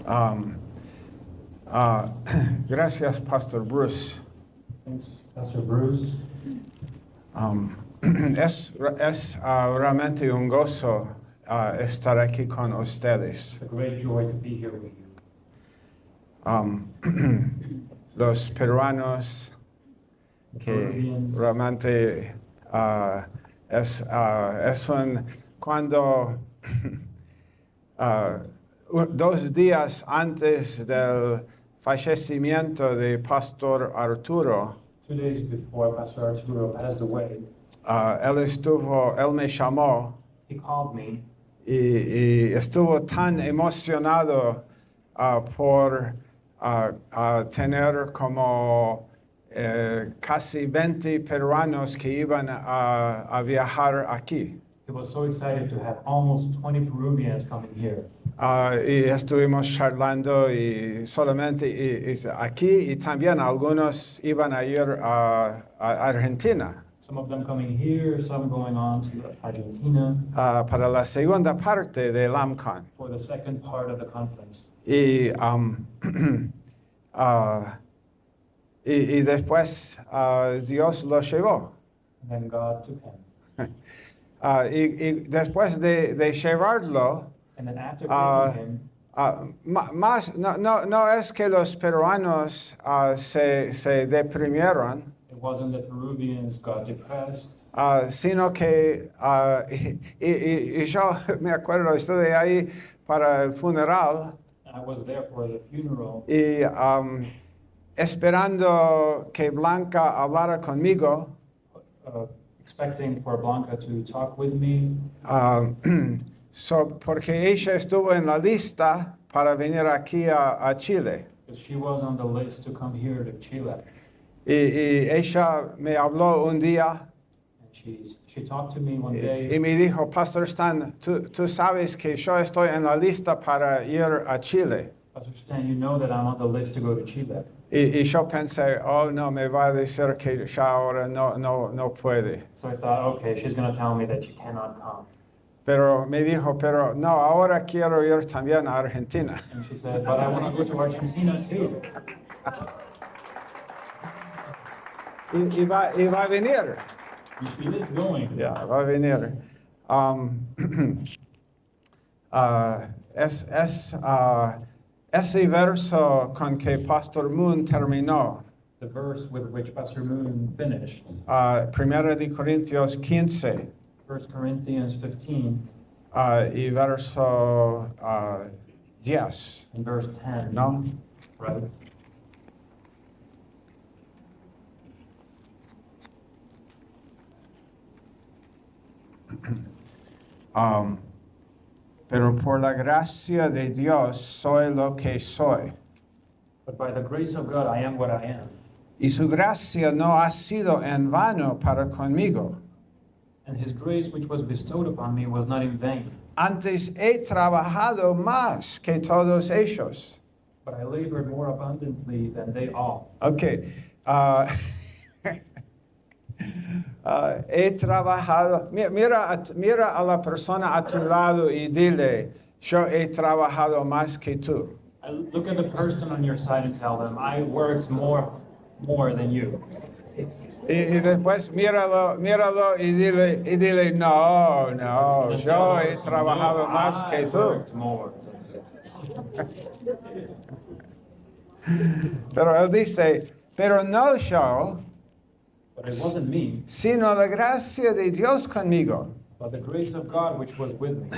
Um, Gracias, Pastor Bruce. Thanks, Pastor Bruce. Es realmente un gozo estar aquí con ustedes. It's a great joy to be here with you. Los peruanos The que Peruvians, realmente es un cuando 2 días antes del fallecimiento de Pastor Arturo, 2 days before Pastor Arturo passed away, él me llamó he called me y estuvo tan emocionado por tener como casi 20 peruanos que iban a viajar aquí. He was so excited to have almost 20 Peruvians coming here. Y estuvimos charlando y solamente aquí y también algunos iban a ir a Argentina. Some of them coming here, some going on to Argentina Para la segunda parte de Lamcon. for the second part of the conference. Y, y después Dios lo llevó. And then God took him. Y después de llevarlo, And then after Ah, taking him, no es que los peruanos se deprimieron, it wasn't that Peruvians got depressed, sino que, y yo me acuerdo, estuve ahí para el funeral I was there for the funeral, y esperando que Blanca hablara conmigo. expecting for Blanca to talk with me. Porque ella estuvo en la lista para venir aquí a Chile. Because she was on the list to come here to Chile. Y ella me habló un día And she talked to me one y day, me dijo, Pastor Stan, tú sabes que yo estoy en la lista para ir a Chile. Pastor Stan, you know that I'm on the list to go to Chile. Y yo pensé, oh no, me va a decir que ya ahora no puede. So I thought, okay, she's going to tell me that she cannot come. Pero me dijo, pero no, ahora quiero ir también a Argentina. And she said, but I want to go to Argentina too. Y va a venir. She is going. Ya, va a venir. Ese verso con que Pastor Moon terminó, The verse with which Pastor Moon finished, 1 de Corintios 15 1 Corinthians 15 y verso 10, and verse 10, ¿no? right? Pero por la gracia de Dios soy lo que soy. But by the grace of God, I am what I am. Y su gracia no ha sido en vano para conmigo. And his grace which was bestowed upon me was not in vain. Antes he trabajado más que todos ellos. But I labored more abundantly than they all. Okay. He trabajado. Mira a la persona a tu lado y dile, yo he trabajado más que tú. I look at the person on your side and tell them, I worked more than you. Y después míralo y dile, no, yo he trabajado más que tú. Worked more. Pero él dice, pero no yo, But it wasn't me, sino la gracia de Dios conmigo. but the grace of God which was with me.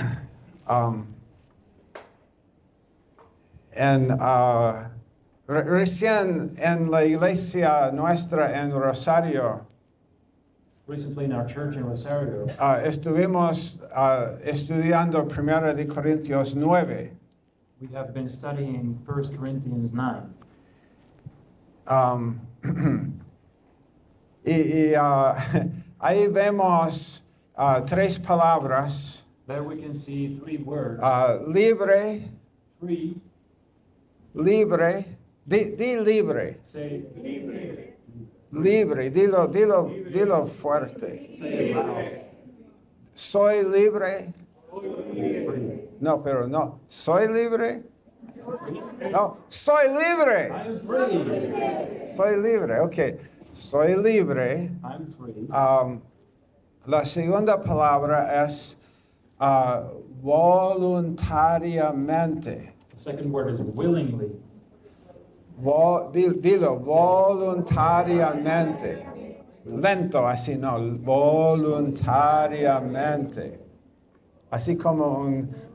Recién en la iglesia nuestra en Rosario, Recently in our church in Rosario, estuvimos estudiando 1 de Corintios 9. we have been studying 1 Corinthians 9. Ahí vemos 3 palabras, There we can see 3 words, libre, free, di libre, say libre, dilo fuerte. say it loud. Soy libre, Free. no, pero no, soy libre, No, soy libre. I'm free. Soy libre, ok. Soy libre. I'm free. La segunda palabra es voluntariamente. The second word is willingly. Dilo, voluntariamente. Lento, así no, voluntariamente. Así como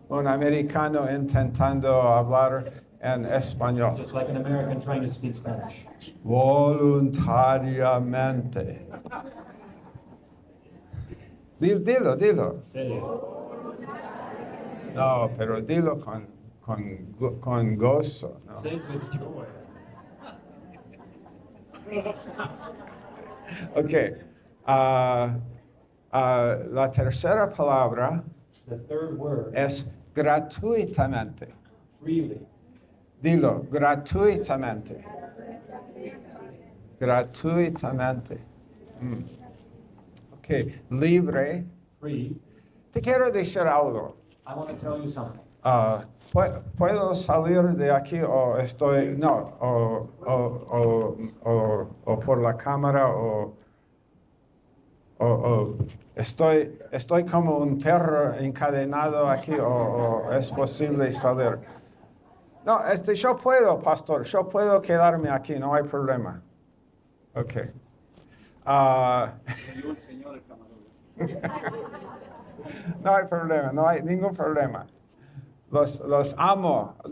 un americano intentando hablar en español. Just like an American trying to speak Spanish. Voluntariamente. Dilo. Say it. No, pero dilo con gozo. ¿No? Say it with joy. Ok. La tercera palabra The third word, es gratuitamente. freely. Dilo, gratuitamente. Gratuitamente. Ok, libre. Free. Te quiero decir algo. I want to tell you something. ¿Puedo salir de aquí o estoy, no, o por la cámara o estoy como un perro encadenado aquí o es posible salir? No, yo puedo, pastor, yo puedo quedarme aquí, no hay problema. Ok. No hay problema, no hay ningún problema. Los amo. I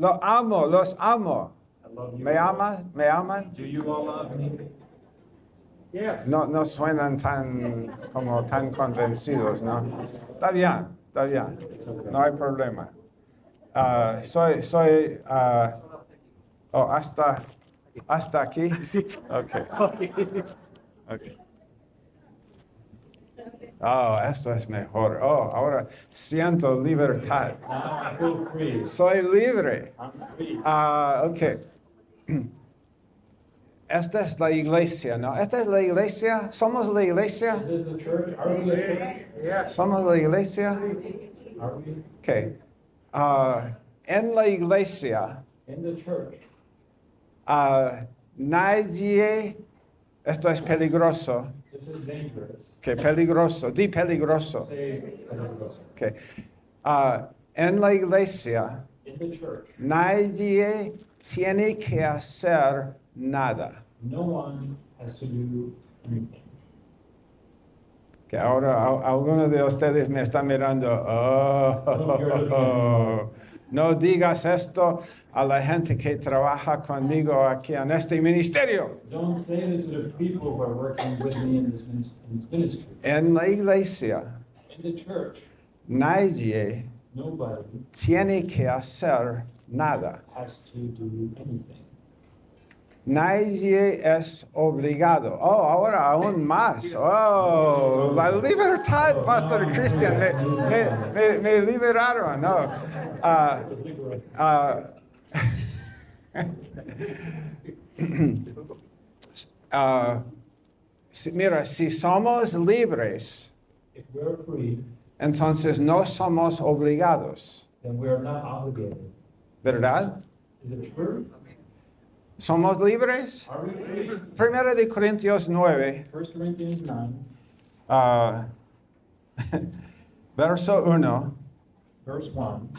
love you. ¿Me aman? ¿Me aman? Do you all love me? Yes. No suenan tan convencidos, ¿no? Está bien. It's okay. No hay problema. Hasta aquí. Sí. Okay. Ok. Okay. Oh, esto es mejor. Oh, ahora siento libertad. Now I feel free. Soy libre. I'm free. Ok. Esta es la iglesia, ¿no? Esta es la iglesia. ¿Somos la iglesia? Is this the church? Are we a church? Yes. ¿Somos la iglesia? Are we? Ok. En la iglesia, In the church. nadie, esto es peligroso. This is dangerous. Ok, peligroso, di peligroso. Say, Ok. En la iglesia, in the church, nadie tiene que hacer nada. no one has to do anything. Que ahora algunos de ustedes me están mirando. Oh, no digas esto a la gente que trabaja conmigo aquí en este ministerio. Don't say this to the people who are working with me in this ministry. En la iglesia, In the church, nadie nobody tiene que hacer nada. has to do anything. Nadie es obligado. Oh, ahora aún más. Oh, la libertad, Pastor Christian. Me liberaron. No. Mira, si somos libres, If we're free, entonces no somos obligados. then we are not obligated. ¿Verdad? Is it true? ¿Somos libres? Are we free? Primera de Corintios 9, 1 Corinthians 9, verso 1. verse 1.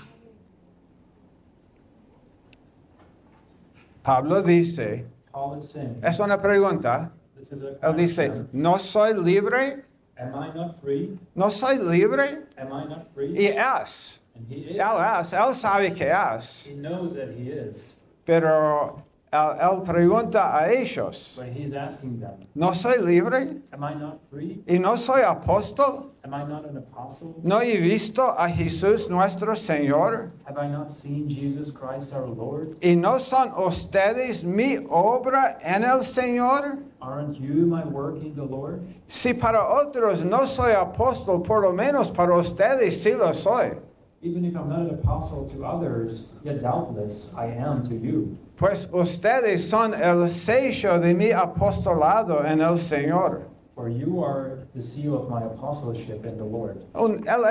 Pablo dice, Paul is saying, es una pregunta, this is a él dice, question. no soy libre, Am I not free? no soy libre, Am I not free? y es, And he is. él sabe que es, He knows that he is. pero él pregunta a ellos, But he's asking them, no soy libre, am I not free? y no soy apóstol, Am I not an apostle? no he visto a Jesús nuestro Señor, Have I not seen Jesus Christ our Lord? y no son ustedes mi obra en el Señor. Aren't you my work in the Lord? Si para otros no soy apóstol, por lo menos para ustedes sí lo soy. Even if I'm not an apostle to others, yet doubtless I am to you. Pues ustedes son el sello de mi apostolado en el Señor. For you are the seal of my apostleship in the Lord. Él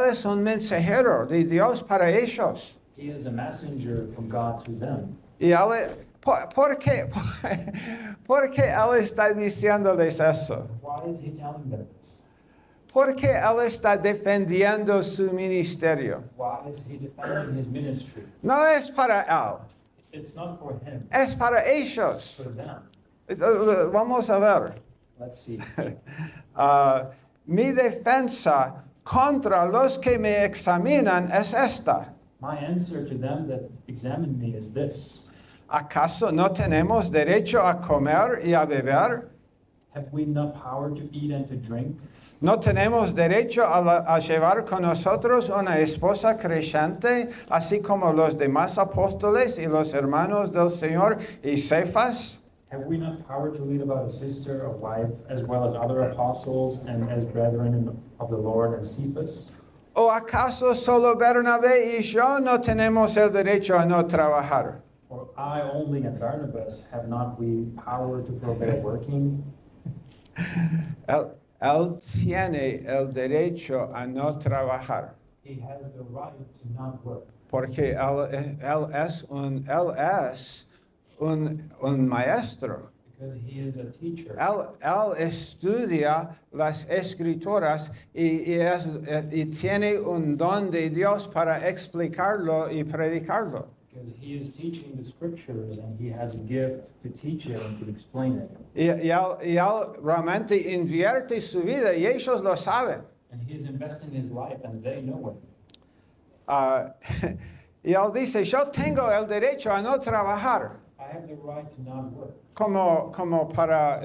es un mensajero de Dios para ellos. He is a messenger from God to them. Y él, ¿por qué? ¿Por qué él está diciéndoles eso? Why is he telling them this? ¿Por qué él está defendiendo su ministerio? Why is he defending his ministry? No es para él, It's not for him, es para ellos. for them. Vamos a ver. Let's see. Mi defensa contra los que me examinan es esta. My answer to them that examine me is this. ¿Acaso no tenemos derecho a comer y a beber? Have we not power to eat and to drink? ¿No tenemos derecho a llevar con nosotros una esposa creyente, así como los demás apóstoles y los hermanos del Señor y Cefas? Have we not power to lead about a sister, a wife, as well as other apostles and as brethren of the Lord and Cephas? ¿O acaso solo Bernabé y yo no tenemos el derecho a no trabajar? Or I only and Barnabas have not we power to forbear working? Él tiene el derecho a no trabajar, He has the right to not work porque él es un maestro. because he is a teacher. Él estudia las escrituras y tiene un don de Dios para explicarlo y predicarlo. Because he is teaching the scriptures and he has a gift to teach it and to explain it. Y él realmente invierte su vida y ellos lo saben. And he is investing his life and they know it. Y él dice, yo tengo el derecho a no trabajar. I have the right to not work, Como para,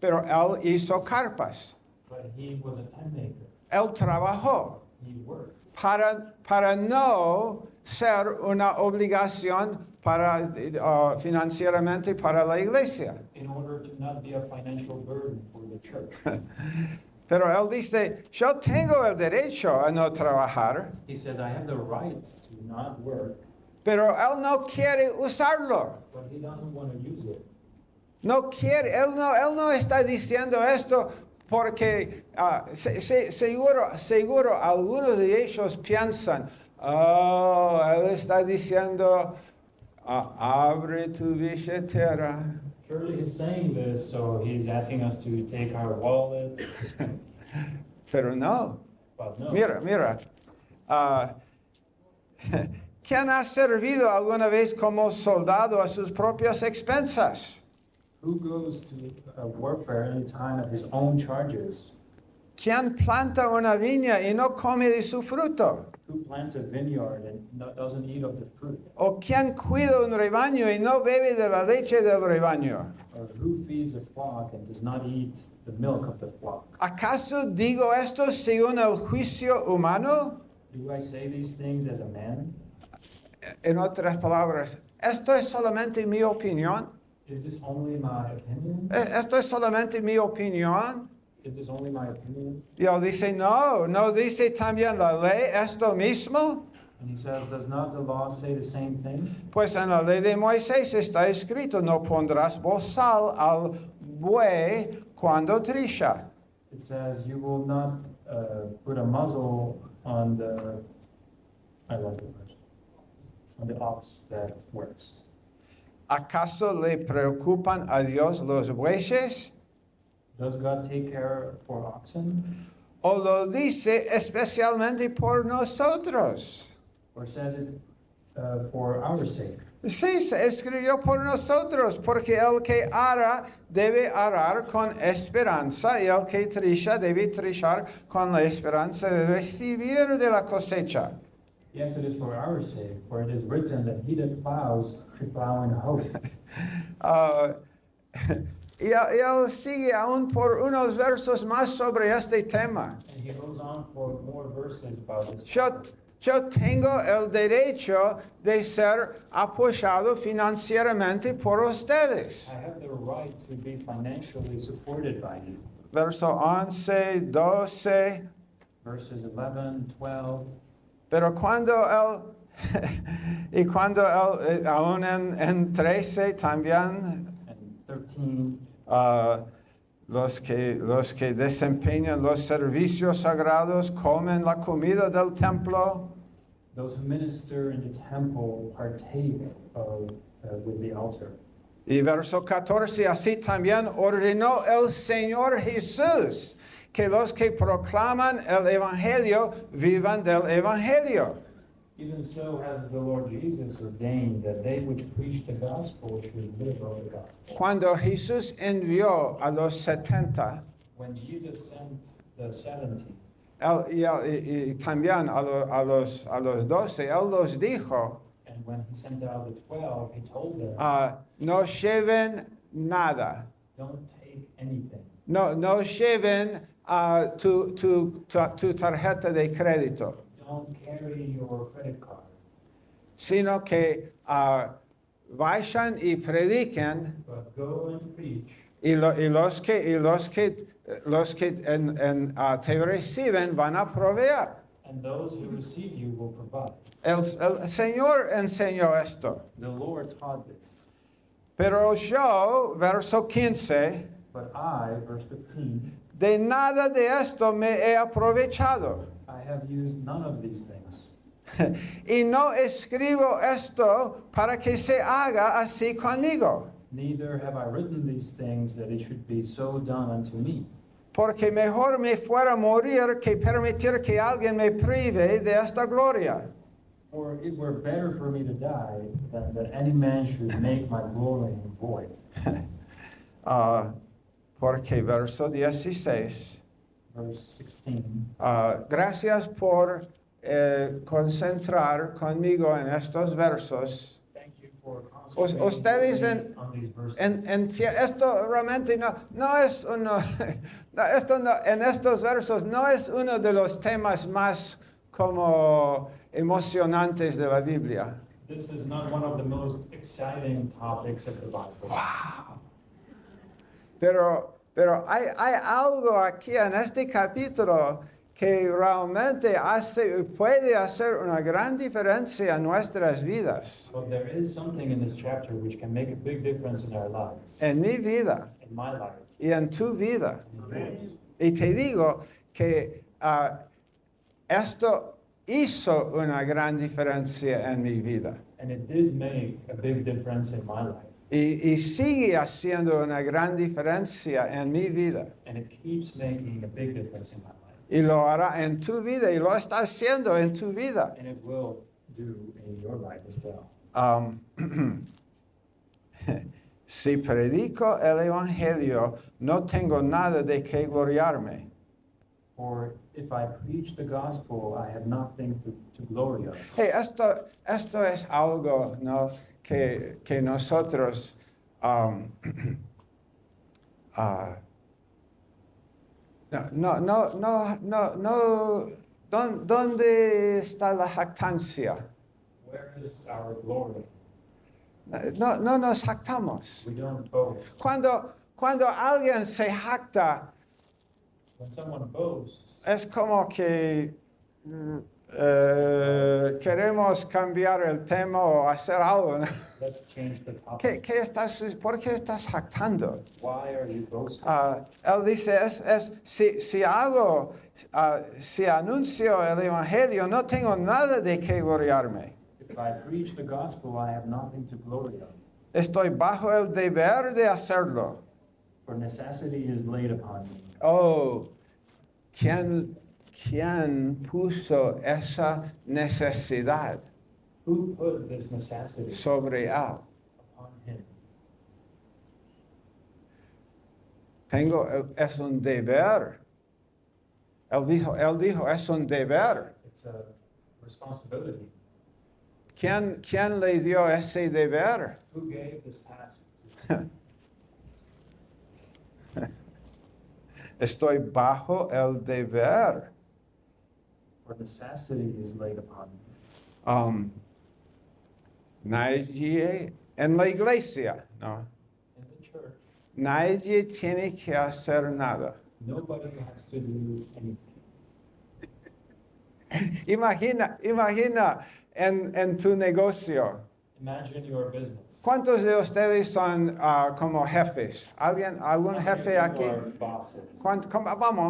pero él hizo carpas. but he was a tent maker. Él trabajó He worked para no ser una obligación para, financieramente para la iglesia. in order to not be a financial burden for the church. Pero él dice, yo tengo el derecho a no trabajar, He says, I have the right to not work, pero él no quiere usarlo. but he doesn't want to use it. No quiere, él no está diciendo esto porque seguro algunos de ellos piensan, oh, él está diciendo, abre tu billetera. Surely he's saying this, so he's asking us to take our wallet, Pero no, but no. mira. ¿Quién ha servido alguna vez como soldado a sus propias expensas? Who goes to warfare any time at his own charges? ¿Quién planta una viña y no come de su fruto? Who plants a vineyard and doesn't eat of the fruit? ¿O quién cuida un rebaño y no bebe de la leche del rebaño? Or who feeds a flock and does not eat the milk of the flock? ¿Acaso digo esto según el juicio humano? Do I say these things as a man? En otras palabras, ¿esto es solamente mi opinión? Is this only my opinion? ¿Esto es solamente mi opinión? Is this only my opinion? Y él dice, no dice también la ley esto mismo. And he says, does not the law say the same thing? Pues en la ley de Moisés está escrito, no pondrás bozal al buey cuando trilla. It says, you will not put a muzzle on I lost the verse, on the ox that works. ¿Acaso le preocupan a Dios los bueyes? Does God take care for oxen? ¿O lo dice especialmente por nosotros? Or says it for our sake? Sí, se escribió por nosotros, porque el que ara debe arar con esperanza y el que trilla debe trillar con la esperanza de recibir de la cosecha. Yes, it is for our sake, for it is written that he that plows should plow in hope. Y él sigue aún por unos versos más sobre este tema. And he goes on for more verses about this. Yo tengo el derecho de ser apoyado financieramente por ustedes. I have the right to be financially supported by you. Verso 11, 12. Verses 11, 12. Pero cuando él, aún en 13 también, And 13. los que desempeñan los servicios sagrados comen la comida del templo. Those who minister in the temple partake of with the altar. Y verso 14, así también ordenó el Señor Jesús que los que proclaman el Evangelio vivan del Evangelio. Even so has the Lord Jesus ordained that they which preach the gospel should live of the gospel. Cuando Jesús envió a los 70, When Jesus sent the 70, y también a los 12, Él los dijo, and when he sent out the 12, he told them, no lleven nada, don't take anything. no lleven tu tarjeta de crédito, Don't carry your credit card, sino que vayan y prediquen, but go and preach. y los que te reciben van a proveer. And those who receive you will provide. El Señor enseñó esto. The Lord taught this. Pero yo, verso 15, But I, verse 15, de nada de esto me he aprovechado. I have used none of these things. Y no escribo esto para que se haga así conmigo, Neither have I written these things that it should be so done unto me. porque mejor me fuera morir que permitir que alguien me prive de esta gloria. For it were better for me to die than that any man should make my glory void. Porque verso 16, Verse 16. gracias por concentrar conmigo en estos versos. Thank you for Ustedes concentrating on these verses. esto realmente no es uno, en estos versos no es uno de los temas más como emocionantes de la Biblia. This is not one of the most exciting topics of the Bible. Wow. Pero hay algo aquí en este capítulo que realmente puede hacer una gran diferencia en nuestras vidas. But there is something in this chapter which can make a big difference in our lives, En mi vida in my life, y en tu vida. in yours. Y te digo que esto hizo una gran diferencia en mi vida. And it did make a big difference in my life. Y sigue haciendo una gran diferencia en mi vida. And it keeps making a big difference in my life. Y lo hará en tu vida y lo está haciendo en tu vida. And it will do in your life as well. Si predico el Evangelio, no tengo nada de que gloriarme. For if I preach the gospel, I have nothing to glory of. Hey, esto es algo, ¿no? que nosotros ¿dónde está la jactancia? Where is our glory? No nos jactamos. We don't boast. Cuando alguien se jacta, When someone boasts, es como que queremos cambiar el tema o hacer algo, ¿no? let's change the topic. ¿Por qué estás jactando? Why are you boasting? Él dice, si anuncio el Evangelio, no tengo nada de que gloriarme. If I preach the gospel, I have nothing to glory of. Estoy bajo el deber de hacerlo. For necessity is laid upon me. Oh, ¿quién puso esa necesidad Who put this necessity sobre él? upon him? Es un deber. Él dijo, es un deber. It's a responsibility. ¿Quién le dio ese deber? Who gave this task? Estoy bajo el deber. For necessity is laid upon me. Nadie en la iglesia, ¿no? In the church, Nadie tiene que hacer nada. nobody has to do anything. Imagina en tu negocio. Imagine your business. ¿Cuántos de ustedes son como jefes? ¿Algún jefe aquí? You are bosses.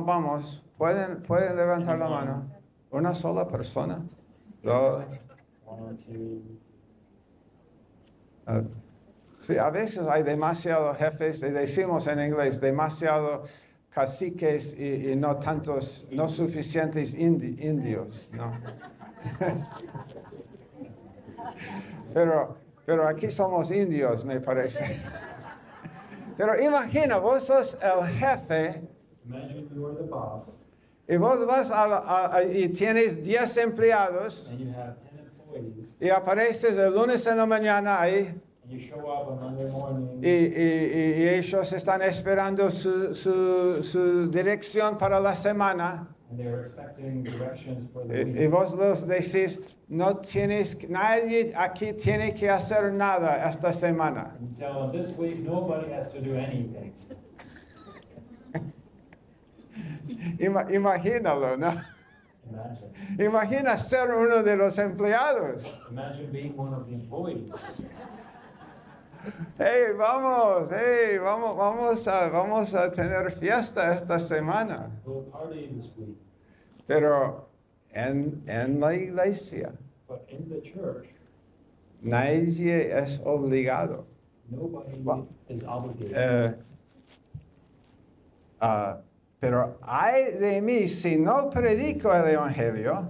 Vamos. ¿Pueden levantar la mano? ¿Una sola persona? Dos. 1, 2. Sí, a veces hay demasiados jefes, y decimos en inglés, demasiado caciques y no tantos, no suficientes indios, ¿no? Pero aquí somos indios, me parece. Pero imagina, vos sos el jefe Imagine you are the boss y vos vas y tienes 10 empleados and you have 10 employees y apareces el lunes en la mañana ahí and you show up on Monday morning y ellos están esperando su dirección para la semana. and they're expecting directions for the Y week. vos les decís, nadie aquí tiene que hacer nada esta semana. And you tell them this week nobody has to do anything. Imagínalo, ¿no? Imagine. Imagina ser uno de los empleados. Imagine being one of the employees. Hey, vamos a tener fiesta esta semana. We'll party this week. Pero en la iglesia, But in the church, nadie es obligado. nobody Well, is obligated. Pero ay de mí si no predico el evangelio,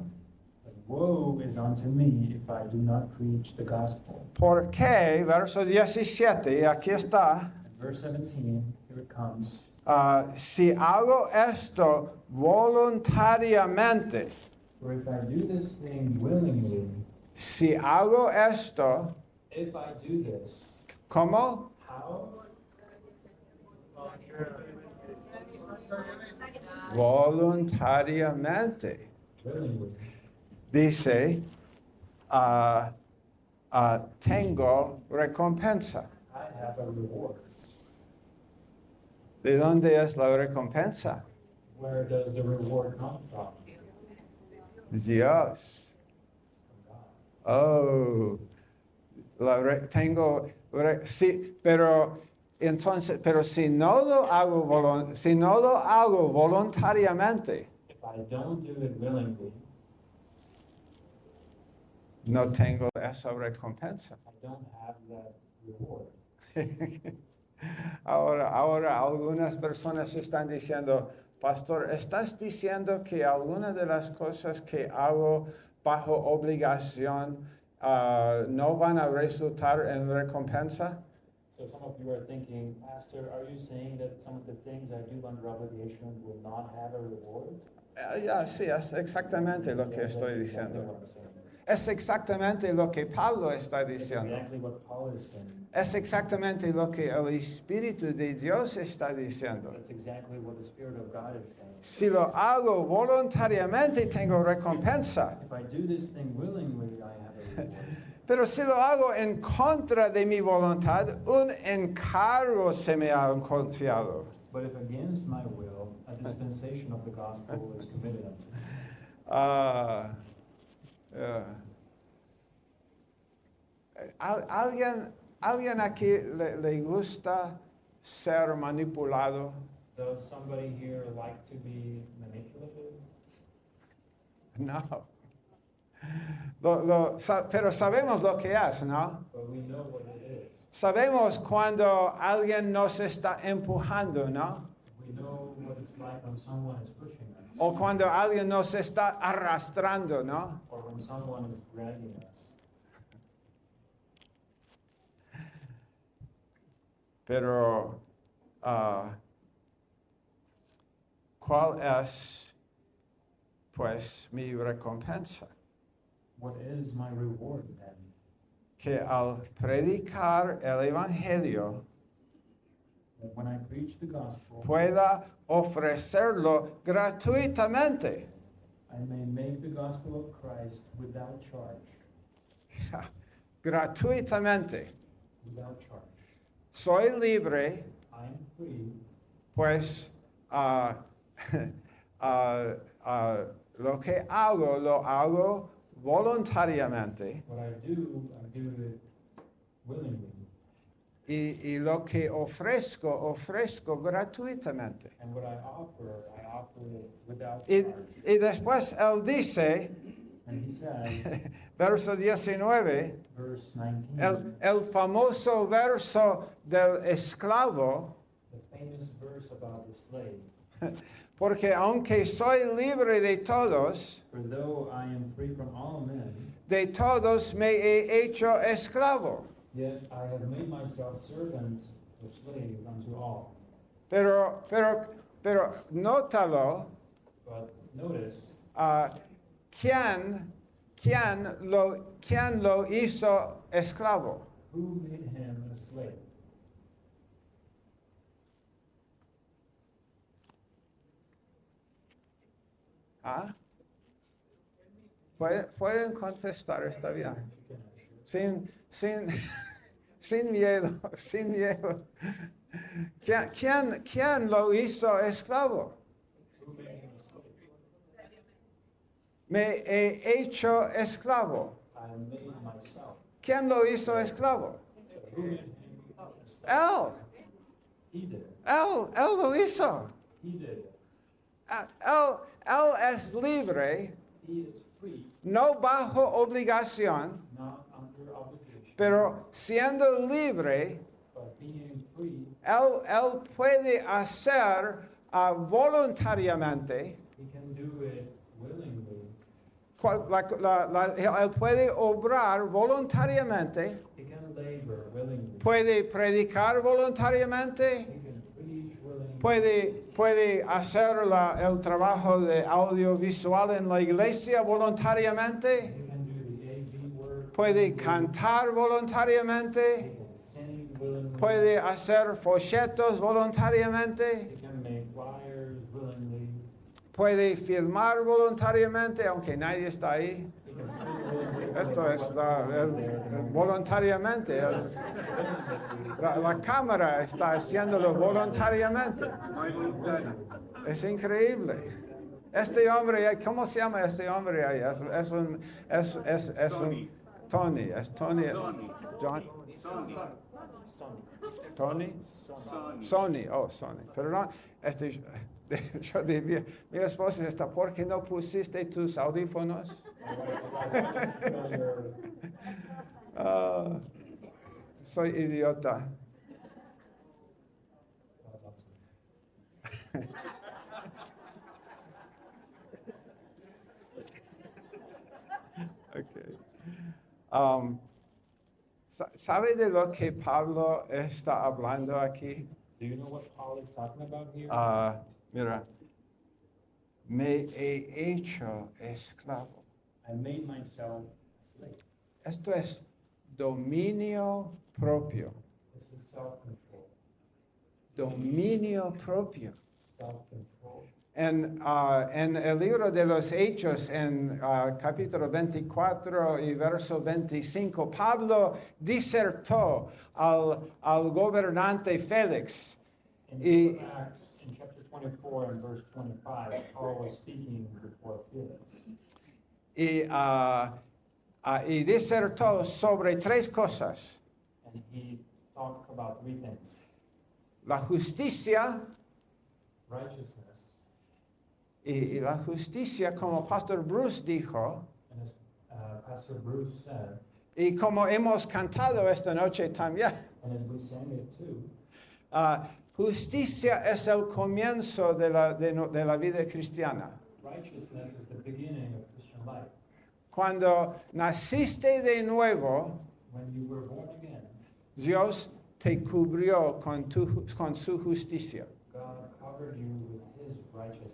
But woe is unto me if I do not preach the gospel. porque, verso 17, y aquí está, And verse 17, here it comes. si hago esto voluntariamente, For if I do this thing willingly, si hago esto, if I do this, ¿cómo? how? Voluntariamente. Willingly. Dice, tengo recompensa. I have a reward. ¿De dónde es la recompensa? Where does the reward come from? Dios. From God. Oh, sí, pero entonces, pero si no lo hago voluntariamente, If I don't do it willingly, no tengo esa recompensa. I don't have that reward. Ahora algunas personas están diciendo, pastor, ¿estás diciendo que algunas de las cosas que hago bajo obligación no van a resultar en recompensa? So some of you are thinking, Pastor, are you saying that some of the things I do under obligation will not have a reward? Sí, es exactamente lo que Yes, that's estoy exactly diciendo. what I'm saying. Es exactamente lo que Pablo está That's diciendo. exactly what Paul is saying. Es exactamente lo que el Espíritu de Dios está diciendo. That's exactly what the Spirit of God is saying. Si lo hago voluntariamente, tengo recompensa. If I do this thing willingly, I have a reward. Pero si lo hago en contra de mi voluntad, un encargo se me ha confiado. But if against my will, a dispensation of the gospel is committed unto me. ¿Alguien aquí le gusta ser manipulado? Does somebody here like to be manipulated? No. Pero sabemos lo que es, ¿no? But we know what it is. Sabemos cuando alguien nos está empujando, ¿no? We know what it's like when someone is pushing us, O cuando alguien nos está arrastrando, ¿no? or when someone is dragging us. Pero, ¿cuál es, pues, mi recompensa? What is my reward then? Que al predicar el Evangelio That when I preach the gospel, pueda ofrecerlo gratuitamente. I may make the gospel of Christ without charge. Gratuitamente. Without charge. Soy libre, I'm free, pues lo que hago, lo hago voluntariamente. what I do it willingly. Y lo que ofrezco gratuitamente. And what I offer it without Y charge. después él dice, And he says, verso 19, verse 19, el famoso verso del esclavo, the famous verse about the slave. porque aunque soy libre de todos, For though I am free from all men, de todos me he hecho esclavo. yet I have made myself servant or slave unto all. Pero nótalo, But notice, ¿quién lo hizo esclavo? who made him a slave? ¿Ah? Pueden contestar, está bien. You can answer. Sin miedo, sin miedo. ¿Quién lo hizo esclavo? Who made him a slave? Me he hecho esclavo. I made myself. ¿Quién lo hizo esclavo? So who made him a slave? Él. He did it. Él lo hizo. He did it. Él es libre, He is free, no bajo obligación, not under obligation. pero siendo libre, But being free, él puede hacer voluntariamente, he can do it willingly. él puede obrar voluntariamente, He can labor willingly. puede predicar He voluntariamente, can preach willingly. puede hacer el trabajo de audiovisual en la iglesia voluntariamente, He can do the AV work. puede willingly. cantar voluntariamente, He can sing willingly. puede hacer folletos He voluntariamente, can make flyers willingly. puede filmar voluntariamente, aunque nadie está ahí. He can film willingly. Esto es voluntariamente. La cámara está haciéndolo voluntariamente. Es increíble. Este hombre, ¿cómo se llama este hombre ahí? Es un Tony. Es Tony. John. Tony. Sony. Oh, Sony. Perdón. Yo debía. Mi esposa está, ¿por qué no pusiste tus audífonos? Ah, soy idiota. Okay. ¿Sabe de lo que Pablo está hablando aquí? Do you know what Paul is talking about here? Mira, me he hecho esclavo. I made myself a slave. Esto es dominio propio. This is self-control. Dominio propio. Self-control. En el libro de los Hechos, en capítulo 24 y verso 25, Pablo disertó al gobernante Félix. In Y- the book of Acts, in chapter 24 and verse 25, Paul was speaking before Felix. Y disertó sobre tres cosas: And he talked about three things: la justicia, righteousness, y la justicia, como Pastor Bruce dijo, and as Pastor Bruce said, y como hemos cantado esta noche también, and as we sang it too, justicia es el comienzo de la vida cristiana. righteousness is the beginning of Christian life. Cuando naciste de nuevo, When you were born again, Dios te cubrió con su justicia. God covered you with his righteousness.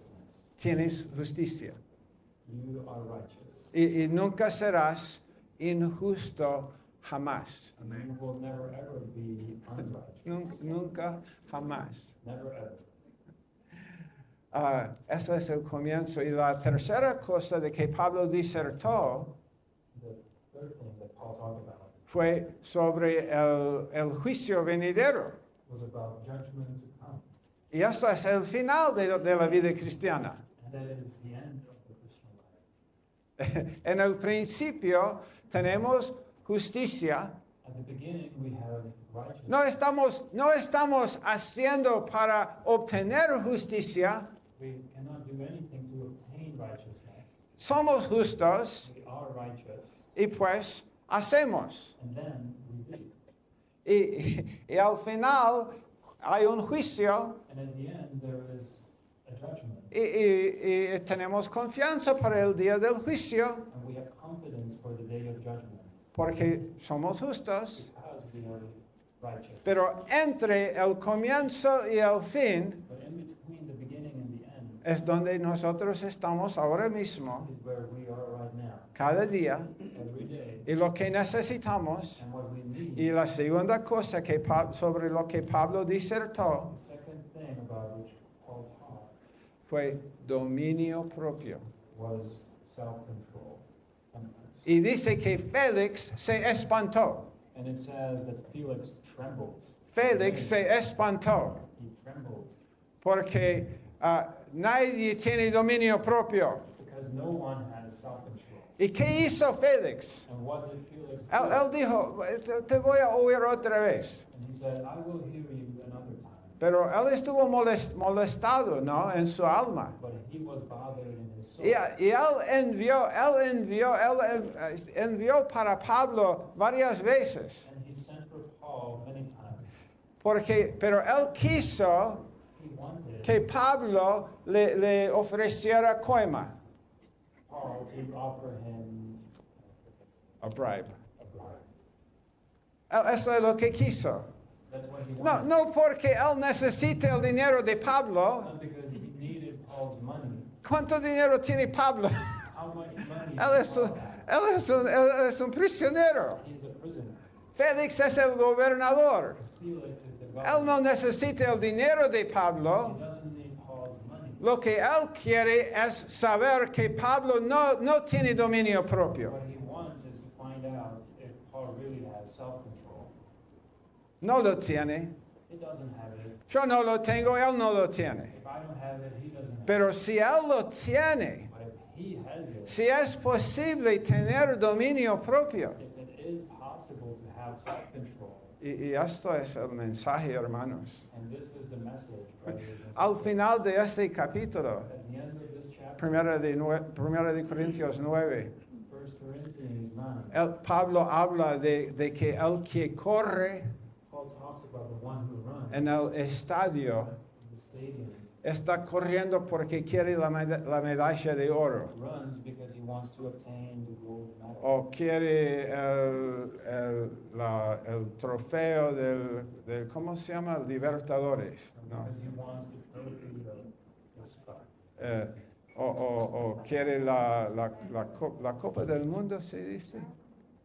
Tienes justicia. You are righteous. Y nunca serás injusto jamás. And you will never ever be unrighteous. Nunca jamás. Never ever. Ese es el comienzo. Y la tercera cosa de que Pablo disertó The third thing that Paul talked about fue sobre el juicio venidero. was about judgment to come. Y esto es el final de la vida cristiana. And that is the end of the Christian life. En el principio tenemos justicia. At the beginning, we have righteousness. No estamos haciendo para obtener justicia, We cannot do anything to obtain righteousness, somos justos we are righteous, y pues hacemos. and then we do. Y al final hay un juicio And at the end, there is a judgment. y tenemos confianza para el día del juicio And we have confidence for the day of judgment porque somos justos. because we are righteous. Pero entre el comienzo y el fin But in between the beginning and the end es donde nosotros estamos ahora mismo, is where we are right now, cada día, every day. y lo que necesitamos. And what we need, Y la segunda cosa sobre lo que Pablo disertó the second thing about which Paul taught fue dominio propio. was self-control. Y dice que Félix se espantó. And it says that Felix trembled. Félix se espantó He trembled porque nadie tiene dominio propio. because no one has self-control. ¿Y qué hizo Félix? And what did Felix do? Él dijo, te voy a oír otra vez. And he said, I will hear you another time. Pero él estuvo molestado, ¿no? En su alma. But he was bothered in his soul. Y él envió para Pablo varias veces. And he sent for Paul many times. Pero él quiso He wanted que Pablo le ofreciera coima, Paul to offer him a bribe. a bribe. Eso es lo que quiso. That's what he No, wanted. no porque él necesite el dinero de Pablo. Not because he needed Paul's money. ¿Cuánto dinero tiene Pablo? How much money Él does Paul have? él es un prisionero. He's a prisoner. Félix es el gobernador. Felix is the Él governor. no necesita el dinero de He Pablo. doesn't need Paul's money. Lo que él quiere es saber que Pablo no tiene dominio propio. What he wants is to find out if Paul really has self-control. No lo tiene. He doesn't have it. Yo no lo tengo, él no lo tiene. If I don't have it, he doesn't have Pero it. si él lo tiene, But if he has it, si es posible tener dominio propio. if it is possible to have self-control, Y esto es el mensaje, hermanos. and this is the message, brothers and Al sisters, final de este capítulo, at the end of this chapter, Primera de Corintios 9, 1 Corinthians 9, Pablo habla de que el que corre Paul talks about the one who runs en el estadio in the stadium, está corriendo porque quiere la medalla de oro runs because he wants to obtain the gold medal, o quiere el trofeo del ¿cómo se llama? Libertadores, ¿no? because he wants the trophy of the star. O quiere la Copa del Mundo, se dice.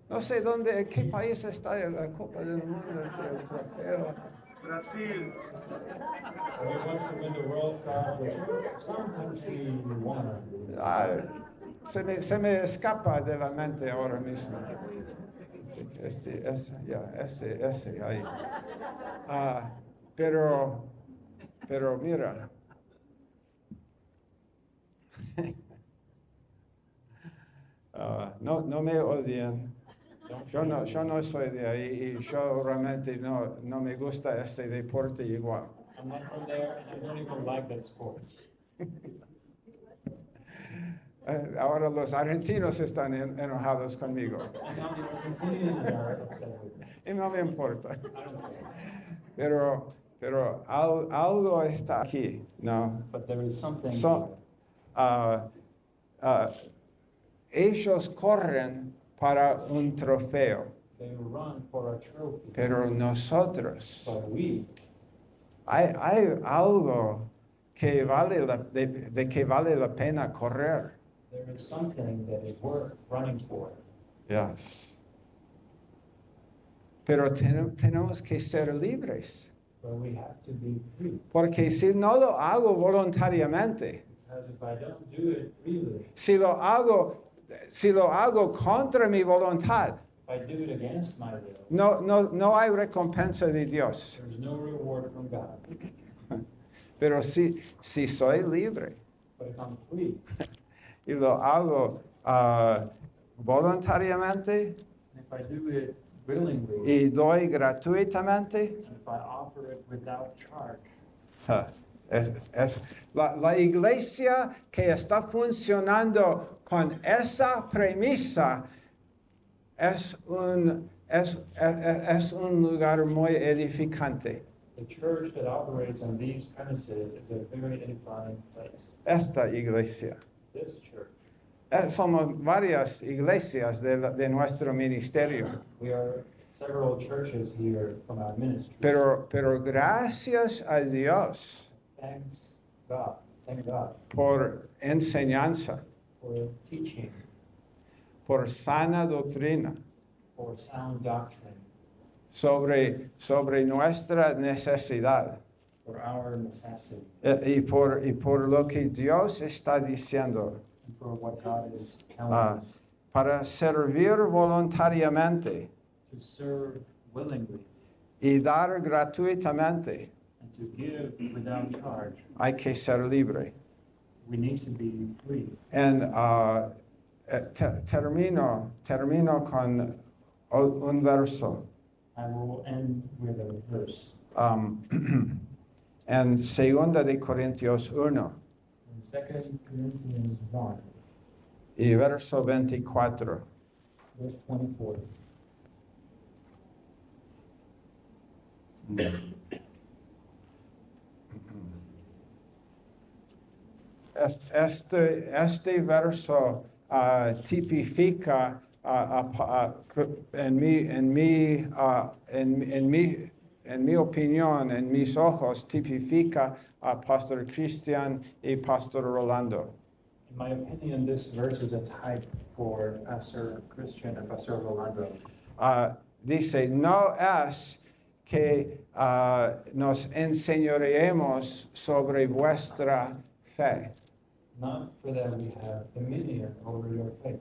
No sé dónde, en qué país está la Copa del Mundo, el trofeo. Brasil. Or he wants to win the World Cup with some country won. Se me escapa de la mente ahora mismo. Ese ahí. Pero mira. No me odien. Yo no soy de ahí y yo realmente no me gusta este deporte igual. I'm not from there, and I don't even like that sport. Ahora los argentinos están enojados conmigo And now the Argentinians are upset with me. y no me importa. I don't care. Pero algo está aquí, ¿no? But there is something. So, ellos corren para un trofeo, They run for a trophy. pero nosotros, But we, hay algo que de que vale la pena correr. there is something that is worth running for. Yes. Pero tenemos que ser libres, But we have to be free. porque si no lo hago voluntariamente, Because if I don't do it freely, si lo hago contra mi voluntad, if I do it against my will, no hay recompensa de Dios. there's no reward from God. Pero si soy libre But if I'm free, y lo hago voluntariamente and if I do it willingly, y doy gratuitamente, and if I offer it without charge, La iglesia que está funcionando con esa premisa es un lugar muy edificante. The church that operates on these premises is a very edifying place. Esta iglesia. This church. Somos varias iglesias de nuestro ministerio. We are several churches here from our ministry. Pero gracias a Dios Thanks God. Thank God por enseñanza, for teaching, por sana doctrina, for sound doctrine, sobre nuestra necesidad for our necessity, y por lo que Dios está diciendo and for what God is telling us para servir voluntariamente to serve willingly y dar gratuitamente. and to give without charge. Hay que ser libre. We need to be free. And termino con un verso. I will end with a verse En 2 de Corintios 1 in 2 Corinthians 1, y verso 24. verse 24. Este verso tipifica en mi opinión, en mis ojos, tipifica a Pastor Cristian y Pastor Rolando. In my opinion, this verse is a type for Pastor Christian and Pastor Rolando. Dice, no es que nos enseñaremos sobre vuestra fe, Not for that we have dominion over your faith,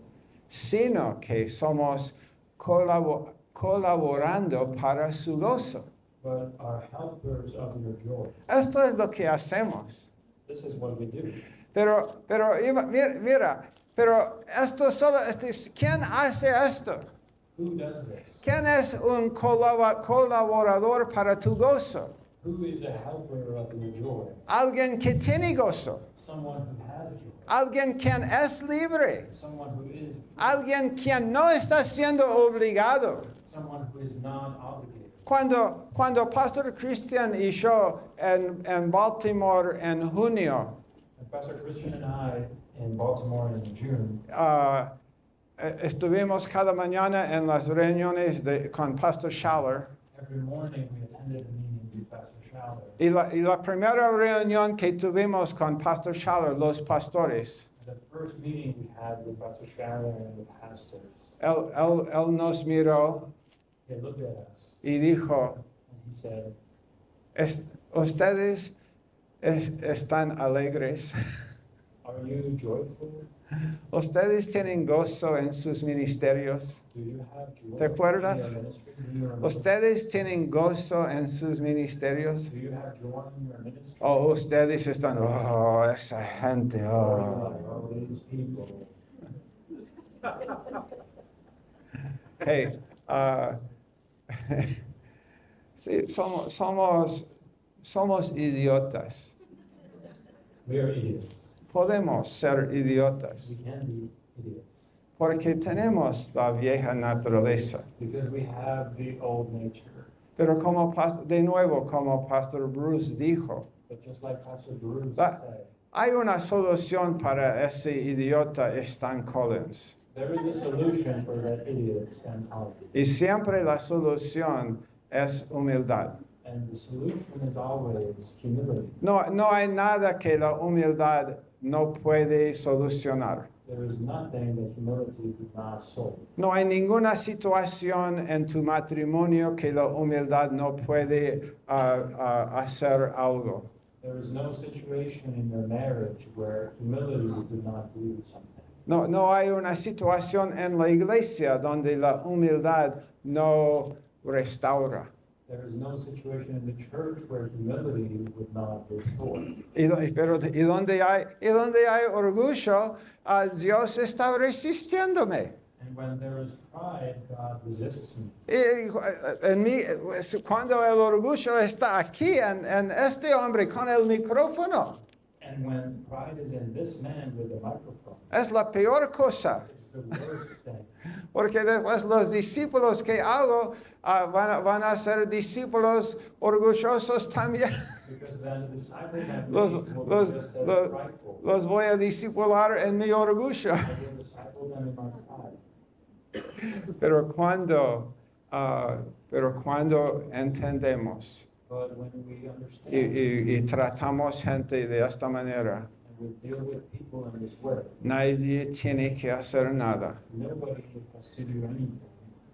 sino que somos colaborando para su gozo. but are helpers of your joy. Esto es lo que hacemos. This is what we do. Pero mira, pero esto solo, ¿quién hace esto? Who does this? ¿Quién es un colaborador para tu gozo? Who is a helper of your joy? Alguien que tiene gozo. Someone who has joy. Alguien quien es libre. Someone who is free. Alguien quien no está siendo obligado. Someone who is not obligated. Cuando Pastor Christian y yo en Baltimore en junio, And Pastor Christian and I in Baltimore in June, estuvimos cada mañana en las reuniones con Pastor Schaller. every morning we attended a meeting with Pastor Schaller. Y la primera reunión que tuvimos con Pastor Schaller, los pastores, The first meeting we had with Pastor Schaller and the pastors, él nos miró they looked at us y dijo, and he said, ustedes están alegres. "Are you joyful? Ustedes tienen gozo en sus ministerios. Do you have joy ¿Te acuerdas? in your ministry? Do you remember? Ustedes tienen gozo en sus ministerios. Do you have joy in your ministry? O ustedes están, oh, esa gente, Or oh. you're like, oh, these people." Hey, sí, somos idiotas. We are idiots. Podemos ser idiotas We can be idiots porque tenemos la vieja naturaleza. because we have the old nature. Pero como de nuevo, como Pastor Bruce dijo, But just like Pastor Bruce La- said, hay una solución para ese idiota Stan Collins. there is a solution for that idiot Stan Collins. Y siempre la solución es humildad. And the solution is always humility. No hay nada que la humildad no puede solucionar. There is nothing that humility could not solve. No hay ninguna situación en tu matrimonio que la humildad no puede hacer algo. There is no situation in your marriage where humility could not do something. No hay una situación en la iglesia donde la humildad no restaura. There is no situation in the church where humility would not restore. Y donde hay orgullo, Dios está resistiéndome. And when there is pride, God resists me. Y en mí, cuando el orgullo está aquí en este hombre con el micrófono, And when pride is in this man with the microphone, es la peor cosa. it's the worst thing. Porque después los discípulos que hago van a ser discípulos orgullosos también. Because then the disciples that Los, made will los, be just as los, prideful. los voy a discipular en mi orgullo. I will disciple them in my pride. Pero cuando entendemos But when we understand y tratamos gente de esta manera, and we deal with people in this way, nadie tiene que hacer nada. nobody has to do anything.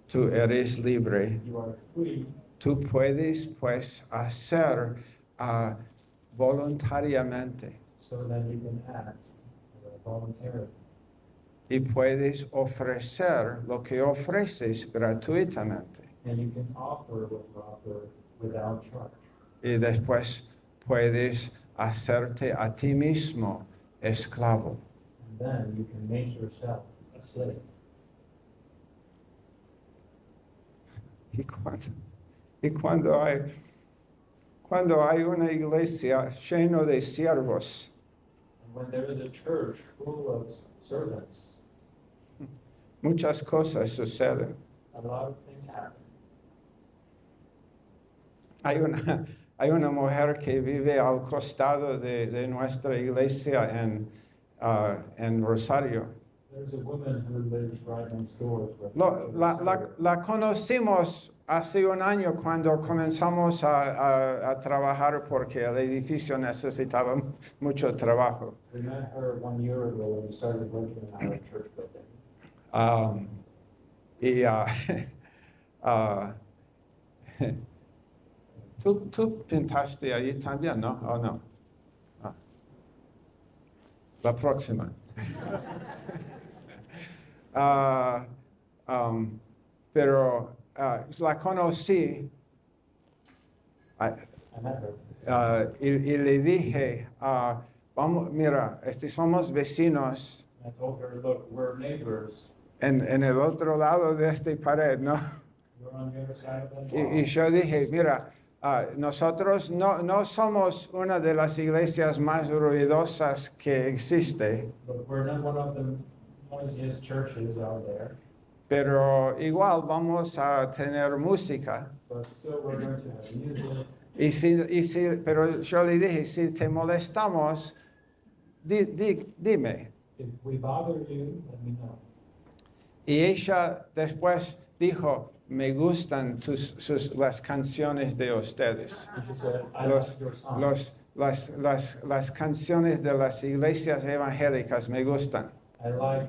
Tú eres libre. You are free. Tú puedes, pues, hacer voluntariamente So that you can act voluntarily. y puedes ofrecer lo que ofreces gratuitamente. And you can offer what you offer without charge. Y después puedes hacerte a ti mismo esclavo. And then you can make yourself a slave. Y cuando hay una iglesia llena de siervos, And when there is a church full of servants, muchas cosas suceden. a lot of things happen. Hay una mujer que vive al costado de nuestra iglesia en Rosario. There's a woman who lives right next door. La conocimos hace un año cuando comenzamos a trabajar porque el edificio necesitaba mucho trabajo. We met her 1 year ago when we started working in our church building. Tú pintaste allí también, ¿no? ¿O no? Ah. La próxima. Pero la conocí I met her. y le dije, vamos, mira, somos vecinos And I told her, look, we're neighbors. en el otro lado de esta pared, ¿no? You're on the other side of that Y wall. yo dije, mira, nosotros no somos una de las iglesias más ruidosas que existe, But we're not one of the noisiest churches out there. pero igual vamos a tener música. But still, we're going to have music. Pero yo le dije, si te molestamos, dime. If we bother you, let me know. Y ella después dijo, me gustan las canciones de ustedes. And she said, I Los, like your song. las canciones de las iglesias evangélicas me gustan. I like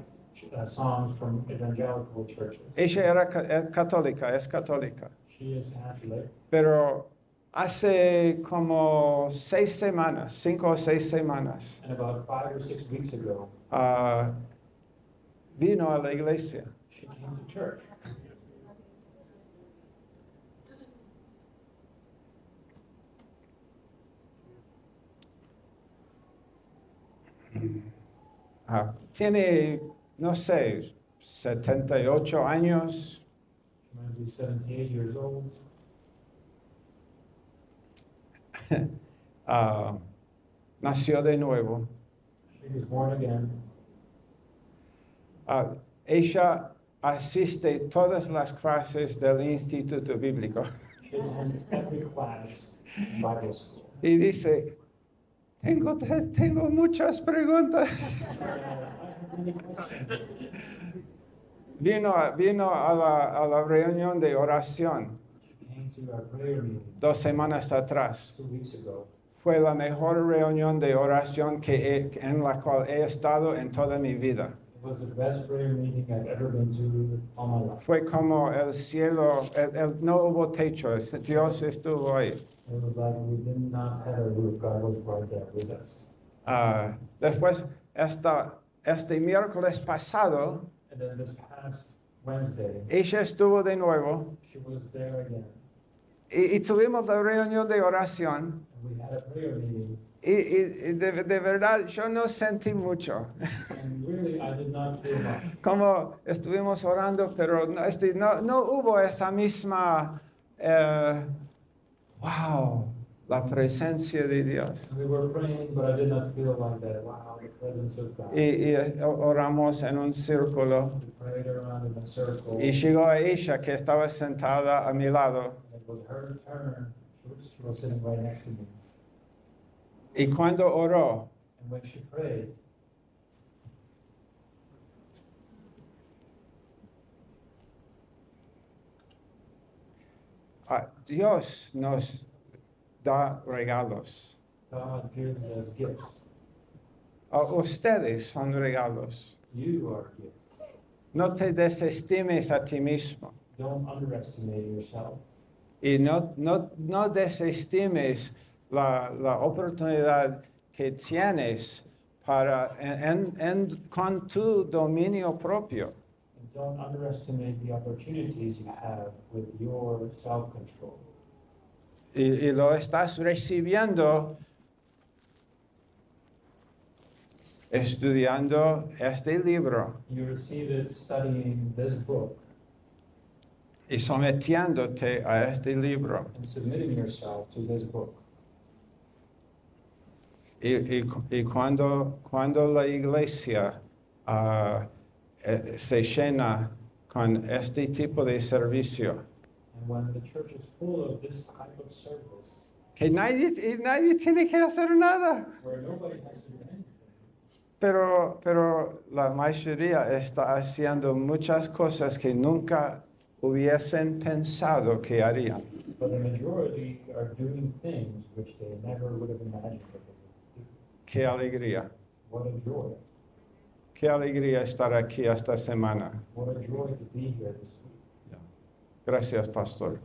songs from evangelical churches. Ella era católica, es católica. She is Catholic. Pero hace como 6 semanas, 5 o 6 semanas, And about 5 or 6 weeks ago, vino a la iglesia. she came to church. Tiene, no sé, 78 años. She might be 78 years old. Nació de nuevo. She was born again. Ella asiste todas las clases del Instituto Bíblico She attends every class in Bible school. y dice, tengo muchas preguntas. I have many questions. Vino a la reunión de oración She came to our prayer meeting 2 semanas atrás. 2 weeks ago. Fue la mejor reunión de oración en la cual he estado en toda mi vida. It was the best prayer meeting I've ever been to all my life. Fue como el cielo, no hubo techo, Dios estuvo ahí. It was like we did not have a roof. God was right there with us. Después, este miércoles pasado, And then this past Wednesday, ella estuvo de nuevo she was there again. y tuvimos la reunión de oración. and we had a prayer meeting, Y de verdad yo no sentí mucho. and really I did not feel much. Como estuvimos orando, pero no hubo esa misma, wow, la presencia de Dios. We were praying, but I did not feel like that. Wow, the presence of God. Y oramos en un círculo. We prayed around in a circle. Y llegó Aisha, que estaba sentada a mi lado. And it was her turn. She was sitting right next to me. Y cuando oró, And when she prayed, Dios nos da regalos. God gives us gifts. Ustedes son regalos. You are gifts. No te desestimes a ti mismo. Don't underestimate yourself. Y no desestimes la oportunidad que tienes para con tu dominio propio. And don't underestimate the opportunities you have with your self-control. Y lo estás recibiendo estudiando este libro You receive it studying this book y sometiéndote a este libro. and submitting yourself to this book. Y cuando la iglesia se llena con este tipo de servicio, And when the church is full of this type of service, que nadie tiene que hacer nada, where nobody has to do anything, pero la mayoría está haciendo muchas cosas que nunca hubiesen pensado que harían. but the majority are doing things which they never would have imagined that they would do. Qué alegría, What a joy. qué alegría estar aquí esta semana. What a joy to be here this week. Gracias, pastor.